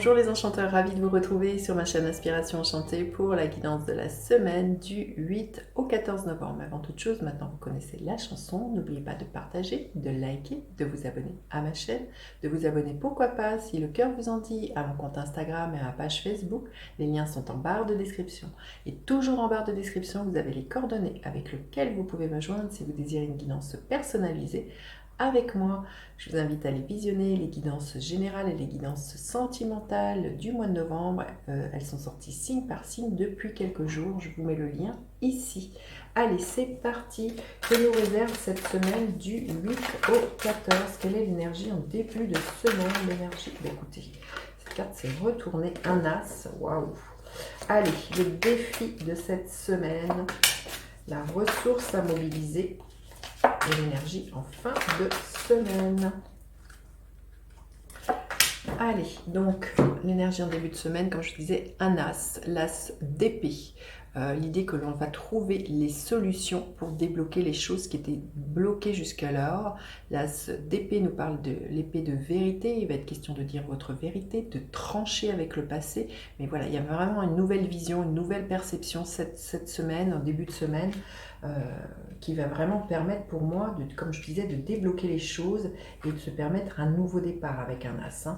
Bonjour les enchanteurs, ravis de vous retrouver sur ma chaîne Inspiration Enchantée pour la guidance de la semaine du 8 au 14 novembre. Avant toute chose, maintenant vous connaissez la chanson, n'oubliez pas de partager, de liker, de vous abonner à ma chaîne, de vous abonner pourquoi pas si le cœur vous en dit à mon compte Instagram et à ma page Facebook. Les liens sont en barre de description. Et toujours en barre de description, vous avez les coordonnées avec lesquelles vous pouvez me joindre si vous désirez une guidance personnalisée avec moi. Je vous invite à les visionner, les guidances générales et les guidances sentimentales du mois de novembre. Elles sont sorties signe par signe depuis quelques jours. Je vous mets le lien ici. Allez, c'est parti. Que nous réserve cette semaine du 8 au 14? Quelle est l'énergie en début de semaine? L'énergie, écoutez, cette carte s'est retournée, un as. Waouh! Allez, le défi de cette semaine, la ressource à mobiliser et l'énergie en fin de semaine. Allez, donc l'énergie en début de semaine, comme je disais, un as, l'as d'épée. L'idée que l'on va trouver les solutions pour débloquer les choses qui étaient bloquées jusqu'alors. L'as d'épée nous parle de l'épée de vérité. Il va être question de dire votre vérité, de trancher avec le passé. Mais voilà, il y a vraiment une nouvelle vision, une nouvelle perception cette semaine, en début de semaine, qui va vraiment permettre pour moi, comme je disais, de débloquer les choses et de se permettre un nouveau départ avec un as.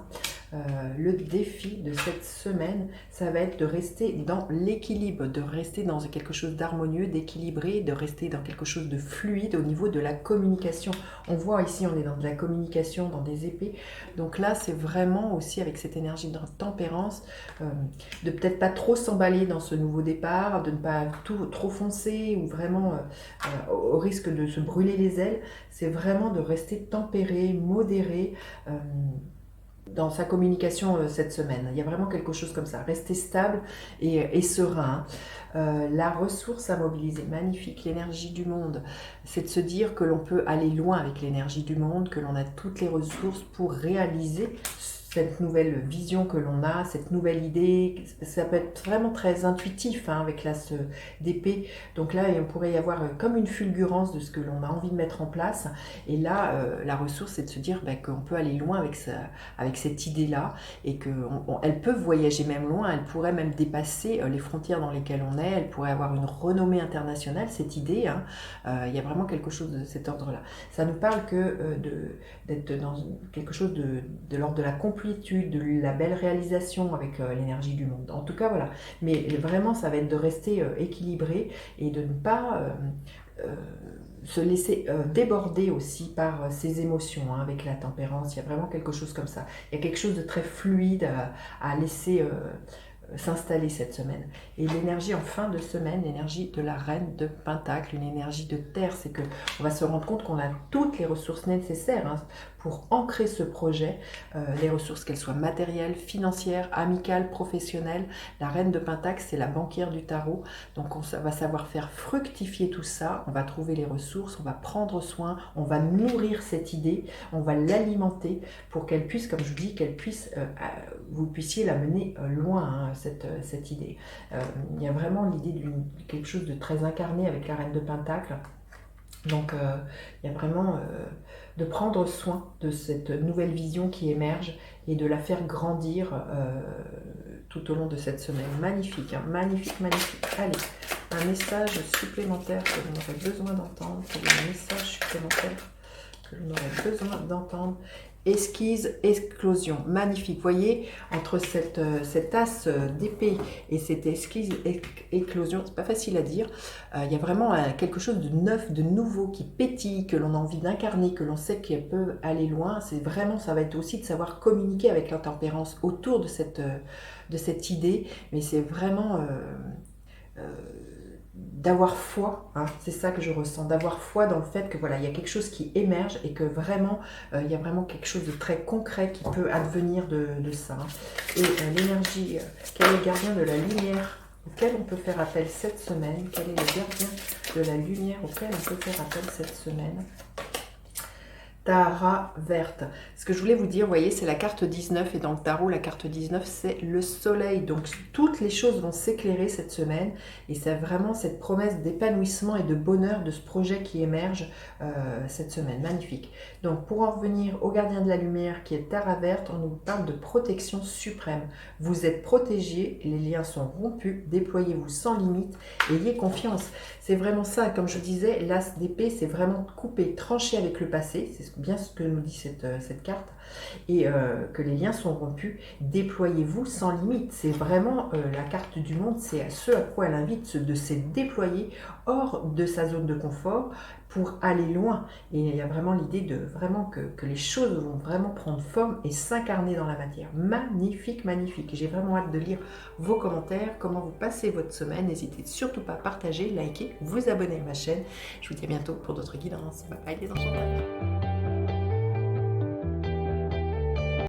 Le défi de cette semaine, ça va être de rester dans l'équilibre, de rester dans quelque chose d'harmonieux, d'équilibré, de rester dans quelque chose de fluide au niveau de la communication. On voit ici, on est dans de la communication, dans des épées. Donc là, c'est vraiment aussi avec cette énergie de tempérance, de peut-être pas trop s'emballer dans ce nouveau départ, de ne pas trop foncer ou vraiment au risque de se brûler les ailes. C'est vraiment de rester tempéré, modéré, dans sa communication cette semaine. Il y a vraiment quelque chose comme ça, rester stable et serein. La ressource à mobiliser, magnifique, l'énergie du monde, c'est de se dire que l'on peut aller loin avec l'énergie du monde, que l'on a toutes les ressources pour réaliser cette nouvelle vision que l'on a, cette nouvelle idée. Ça peut être vraiment très intuitif avec l'as d'épée. Donc là, on pourrait y avoir comme une fulgurance de ce que l'on a envie de mettre en place. Et là, la ressource, c'est de se dire qu'on peut aller loin avec cette idée-là et qu'elle peut voyager même loin, elle pourrait même dépasser les frontières dans lesquelles on est, elle pourrait avoir une renommée internationale, cette idée. Il y a vraiment quelque chose de cet ordre-là. Ça nous parle d'être dans quelque chose de l'ordre de la complétude, de la belle réalisation avec l'énergie du monde. En tout cas, voilà. Mais vraiment, ça va être de rester équilibré et de ne pas se laisser déborder aussi par ses émotions avec la tempérance. Il y a vraiment quelque chose comme ça. Il y a quelque chose de très fluide à laisser s'installer cette semaine. Et l'énergie en fin de semaine, l'énergie de la reine de Pentacle, une énergie de terre, c'est que on va se rendre compte qu'on a toutes les ressources nécessaires pour ancrer ce projet, les ressources qu'elles soient matérielles, financières, amicales, professionnelles. La reine de Pentacle, c'est la banquière du tarot, donc on va savoir faire fructifier tout ça, on va trouver les ressources, on va prendre soin, on va nourrir cette idée, on va l'alimenter pour qu'elle puisse, comme je vous dis, qu'elle puisse, vous puissiez la mener loin, cette idée. Il y a vraiment l'idée de quelque chose de très incarné avec la reine de Pentacle. Donc il y a vraiment de prendre soin de cette nouvelle vision qui émerge et de la faire grandir tout au long de cette semaine. Magnifique, magnifique, magnifique. Allez, un message supplémentaire que l'on aurait besoin d'entendre. Quel est le message supplémentaire que l'on aurait besoin d'entendre? Esquisse, éclosion, magnifique. Vous voyez, entre cet as d'épée et cette esquisse, éclosion, c'est pas facile à dire. Il y a vraiment quelque chose de neuf, de nouveau qui pétille, que l'on a envie d'incarner, que l'on sait qu'elle peut aller loin. C'est vraiment, ça va être aussi de savoir communiquer avec la tempérance autour de cette idée. Mais c'est vraiment d'avoir foi, c'est ça que je ressens, d'avoir foi dans le fait que voilà, il y a quelque chose qui émerge et que vraiment, il y a vraiment quelque chose de très concret qui peut advenir de ça. Et l'énergie, quel est le gardien de la lumière auquel on peut faire appel cette semaine? Quel est le gardien de la lumière auquel on peut faire appel cette semaine? Tara verte. Ce que je voulais vous dire, vous voyez, c'est la carte 19 et dans le tarot, la carte 19, c'est le soleil. Donc, toutes les choses vont s'éclairer cette semaine et c'est vraiment cette promesse d'épanouissement et de bonheur de ce projet qui émerge cette semaine. Magnifique. Donc, pour en revenir au gardien de la lumière qui est Tara verte, on nous parle de protection suprême. Vous êtes protégés, les liens sont rompus, déployez-vous sans limite, ayez confiance. C'est vraiment ça, comme je disais, l'as d'épée, c'est vraiment couper, trancher avec le passé, c'est bien ce que nous dit cette carte, et que les liens sont rompus, déployez-vous sans limite. C'est vraiment la carte du monde, c'est à ce à quoi elle invite, de se déployer hors de sa zone de confort pour aller loin. Et il y a vraiment l'idée de vraiment que les choses vont vraiment prendre forme et s'incarner dans la matière. Magnifique, magnifique. J'ai vraiment hâte de lire vos commentaires, comment vous passez votre semaine. N'hésitez surtout pas à partager, liker, vous abonner à ma chaîne. Je vous dis à bientôt pour d'autres guidances. Bye bye les enchantés.